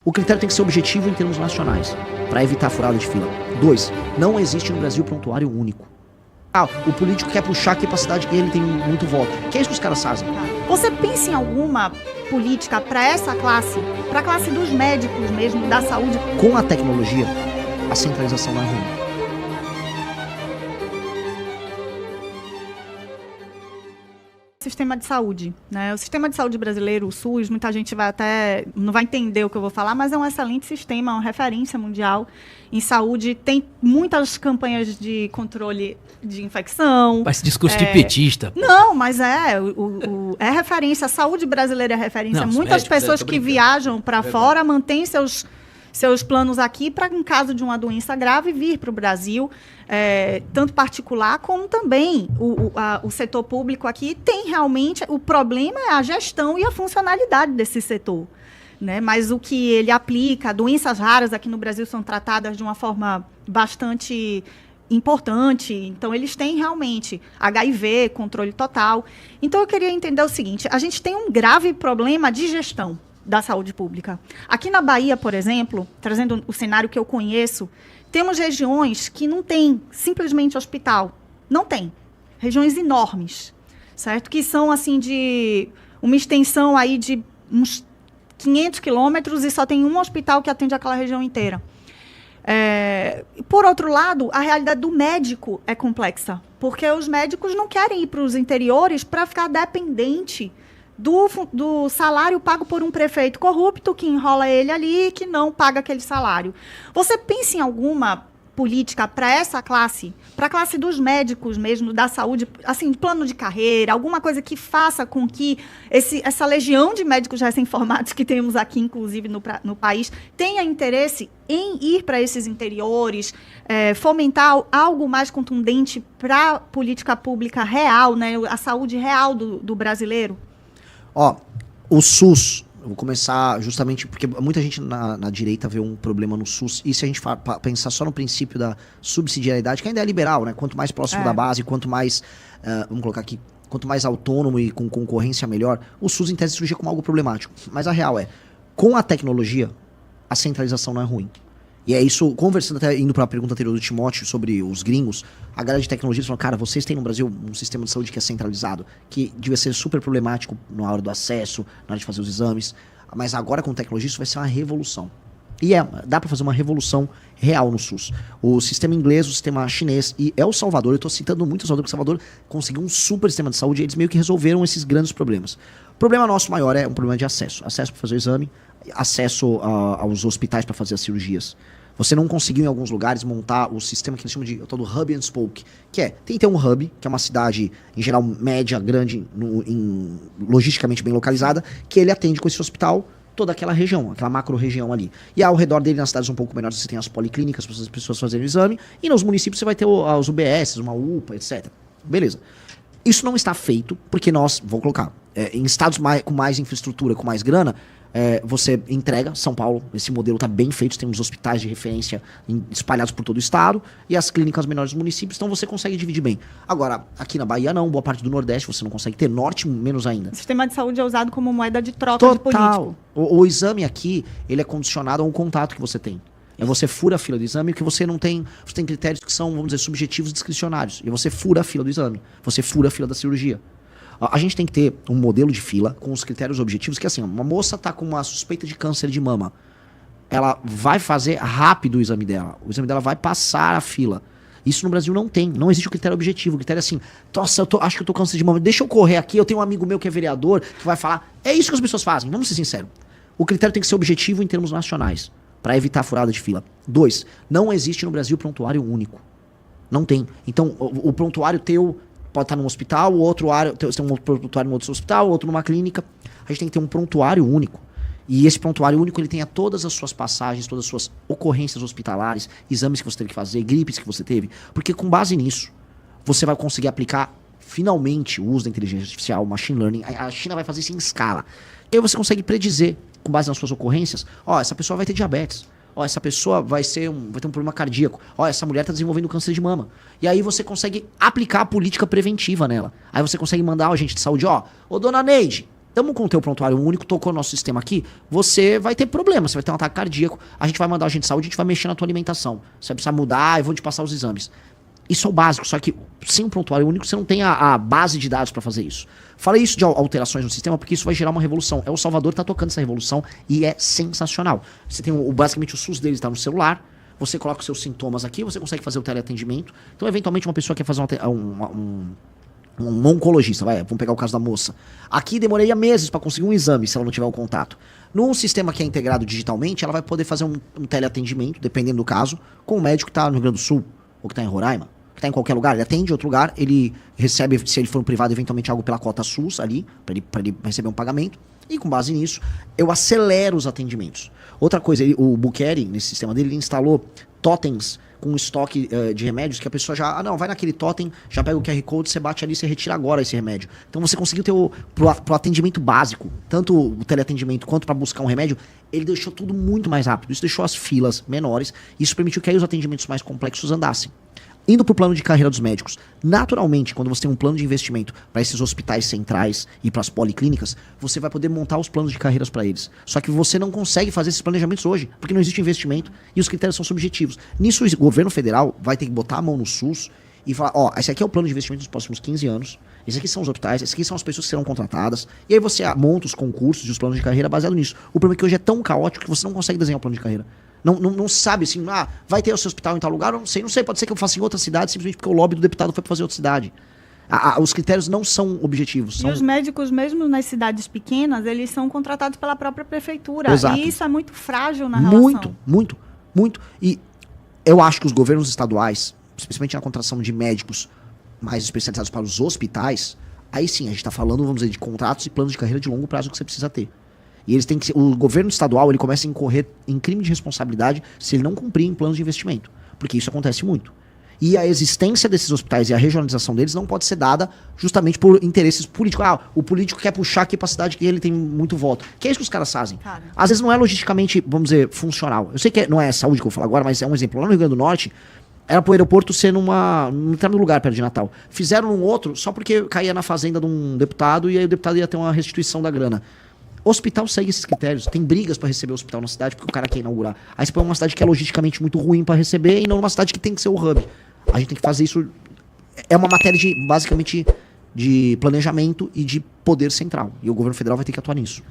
O critério tem que ser objetivo em termos nacionais, para evitar furada de fila. 2. Não existe no Brasil prontuário único. O político quer puxar aqui pra cidade e ele tem muito voto. Que é isso que os caras fazem? Você pensa em alguma política para essa classe, para a classe dos médicos mesmo, da saúde? Com a tecnologia, a centralização não é ruim. Sistema de saúde, né? O sistema de saúde brasileiro, o SUS, muita gente não vai entender o que eu vou falar, mas é um excelente sistema, uma referência mundial em saúde. Tem muitas campanhas de controle de infecção. Parece discurso de petista. Não, mas é referência. A saúde brasileira é referência. Não, muitas médicos, pessoas que viajam para fora mantêm seus planos aqui para, em caso de uma doença grave, vir para o Brasil, tanto particular como também o setor público aqui tem realmente... O problema é a gestão e a funcionalidade desse setor, né? Mas o que ele aplica, doenças raras aqui no Brasil são tratadas de uma forma bastante importante, então eles têm realmente HIV, controle total. Então eu queria entender o seguinte, a gente tem um grave problema de gestão da saúde pública. Aqui na Bahia, por exemplo, trazendo o cenário que eu conheço, temos regiões que não tem simplesmente hospital. Não tem. Regiões enormes, certo? Que são, assim, de uma extensão aí de uns 500 quilômetros e só tem um hospital que atende aquela região inteira. Por outro lado, a realidade do médico é complexa, porque os médicos não querem ir para os interiores para ficar dependente do salário pago por um prefeito corrupto que enrola ele ali, que não paga aquele salário. Você pensa em alguma política para essa classe, para a classe dos médicos mesmo, da saúde, assim, plano de carreira, alguma coisa que faça com que essa legião de médicos recém-formados que temos aqui, inclusive no país, tenha interesse em ir para esses interiores, fomentar algo mais contundente para a política pública real, né, a saúde real do brasileiro? O SUS, eu vou começar justamente porque muita gente na direita vê um problema no SUS, e se a gente pensar só no princípio da subsidiariedade, que ainda é liberal, né? Quanto mais próximo da base, quanto mais, vamos colocar aqui, quanto mais autônomo e com concorrência melhor, o SUS em tese surge como algo problemático. Mas a real com a tecnologia, a centralização não é ruim. E é isso, conversando até, indo para a pergunta anterior do Timóteo sobre os gringos, a galera de tecnologia falou, cara, vocês têm no Brasil um sistema de saúde que é centralizado, que devia ser super problemático na hora do acesso, na hora de fazer os exames, mas agora com tecnologia isso vai ser uma revolução. E dá para fazer uma revolução real no SUS. O sistema inglês, o sistema chinês e El Salvador, eu tô citando muito o Salvador, porque o Salvador conseguiu um super sistema de saúde e eles meio que resolveram esses grandes problemas. O problema nosso maior é um problema de acesso. Acesso para fazer o exame, acesso aos hospitais para fazer as cirurgias. Você não conseguiu em alguns lugares montar o sistema que eles chamam de o tal do hub and spoke, que tem que ter um hub, que é uma cidade, em geral, média, grande, logisticamente bem localizada, que ele atende com esse hospital toda aquela região, aquela macro-região ali. E ao redor dele, nas cidades um pouco menores, você tem as policlínicas para as pessoas fazerem o exame, e nos municípios você vai ter os UBS, uma UPA, etc. Beleza. Isso não está feito, porque nós, vou colocar, em estados com mais infraestrutura, com mais grana, você entrega, São Paulo, esse modelo está bem feito, tem uns hospitais de referência espalhados por todo o estado, e as clínicas menores dos municípios, então você consegue dividir bem. Agora, aqui na Bahia não, boa parte do Nordeste você não consegue ter, Norte menos ainda. O sistema de saúde é usado como moeda de troca de político. O exame aqui, ele é condicionado a um contato que você tem. Você fura a fila do exame, porque você tem critérios que são, vamos dizer, subjetivos e discricionários. E você fura a fila do exame, você fura a fila da cirurgia. A gente tem que ter um modelo de fila com os critérios objetivos, que assim, uma moça tá com uma suspeita de câncer de mama. Ela vai fazer rápido o exame dela. O exame dela vai passar a fila. Isso no Brasil não tem. Não existe o critério objetivo. O critério é assim, nossa, acho que eu tô com câncer de mama. Deixa eu correr aqui, eu tenho um amigo meu que é vereador, que vai falar. É isso que as pessoas fazem, vamos ser sinceros. O critério tem que ser objetivo em termos nacionais, para evitar furada de fila. 2, não existe no Brasil prontuário único. Não tem. Então, o prontuário teu pode estar num hospital, o outro tem um prontuário em outro hospital, outro numa clínica. A gente tem que ter um prontuário único. E esse prontuário único, ele tenha todas as suas passagens, todas as suas ocorrências hospitalares, exames que você teve que fazer, gripes que você teve. Porque com base nisso, você vai conseguir aplicar finalmente o uso da inteligência artificial, machine learning. A China vai fazer isso em escala. E aí você consegue predizer, com base nas suas ocorrências, essa pessoa vai ter diabetes. Essa pessoa vai ter um problema cardíaco. Essa mulher está desenvolvendo câncer de mama. E aí você consegue aplicar a política preventiva nela. Aí você consegue mandar o agente de saúde, dona Neide, Estamos com o teu prontuário único, tocou no nosso sistema aqui, você vai ter problema, você vai ter um ataque cardíaco, a gente vai mandar a agente de saúde, a gente vai mexer na tua alimentação. Você vai precisar mudar e vou te passar os exames. Isso é o básico, só que sem um prontuário único você não tem a base de dados para fazer isso. Falei isso de alterações no sistema porque isso vai gerar uma revolução. É o Salvador que tá tocando essa revolução e é sensacional. Você tem basicamente o SUS deles está no celular, você coloca os seus sintomas aqui, você consegue fazer o teleatendimento. Então, eventualmente, uma pessoa quer fazer um oncologista, vamos pegar o caso da moça. Aqui demoraria meses para conseguir um exame se ela não tiver o contato. Num sistema que é integrado digitalmente, ela vai poder fazer um teleatendimento, dependendo do caso, com o médico que está no Rio Grande do Sul, ou que está em Roraima, que está em qualquer lugar. Ele atende em outro lugar, ele recebe, se ele for um privado, eventualmente algo pela cota SUS ali, para ele receber um pagamento. E com base nisso, eu acelero os atendimentos. Outra coisa, o Buqueri, nesse sistema dele, ele instalou totens com estoque de remédios que a pessoa já... vai naquele totem, já pega o QR Code, você bate ali, você retira agora esse remédio. Então você conseguiu ter pro atendimento básico, tanto o teleatendimento quanto para buscar um remédio, ele deixou tudo muito mais rápido. Isso deixou as filas menores, isso permitiu que aí os atendimentos mais complexos andassem. Indo para o plano de carreira dos médicos, naturalmente, quando você tem um plano de investimento para esses hospitais centrais e para as policlínicas, você vai poder montar os planos de carreiras para eles. Só que você não consegue fazer esses planejamentos hoje, porque não existe investimento e os critérios são subjetivos. Nisso, o governo federal vai ter que botar a mão no SUS e falar, esse aqui é o plano de investimento dos próximos 15 anos, esses aqui são os hospitais, esses aqui são as pessoas que serão contratadas, e aí você monta os concursos e os planos de carreira baseado nisso. O problema é que hoje é tão caótico que você não consegue desenhar um plano de carreira. Não sabe assim, vai ter o seu hospital em tal lugar, não sei, pode ser que eu faça em outra cidade, simplesmente porque o lobby do deputado foi para fazer outra cidade. Os critérios não são objetivos. E os médicos, mesmo nas cidades pequenas, eles são contratados pela própria prefeitura. Exato. E isso é muito frágil na relação. Muito. E eu acho que os governos estaduais, especialmente na contratação de médicos mais especializados para os hospitais, aí sim, a gente está falando, vamos dizer, de contratos e planos de carreira de longo prazo que você precisa ter. E eles têm que o governo estadual ele começa a incorrer em crime de responsabilidade se ele não cumprir em planos de investimento. Porque isso acontece muito. E a existência desses hospitais e a regionalização deles não pode ser dada justamente por interesses políticos. O político quer puxar aqui pra cidade que ele tem muito voto. Que é isso que os caras fazem. Cara. Às vezes não é logisticamente, vamos dizer, funcional. Eu sei que não é saúde que eu vou falar agora, mas é um exemplo. Lá no Rio Grande do Norte, era pro aeroporto ser num determinado lugar perto de Natal. Fizeram num outro só porque caía na fazenda de um deputado e aí o deputado ia ter uma restituição da grana. Hospital segue esses critérios. Tem brigas pra receber o hospital na cidade porque o cara quer inaugurar. Aí você põe uma cidade que é logisticamente muito ruim pra receber e não numa cidade que tem que ser o hub. A gente tem que fazer isso. É uma matéria basicamente de planejamento e de poder central. E o governo federal vai ter que atuar nisso.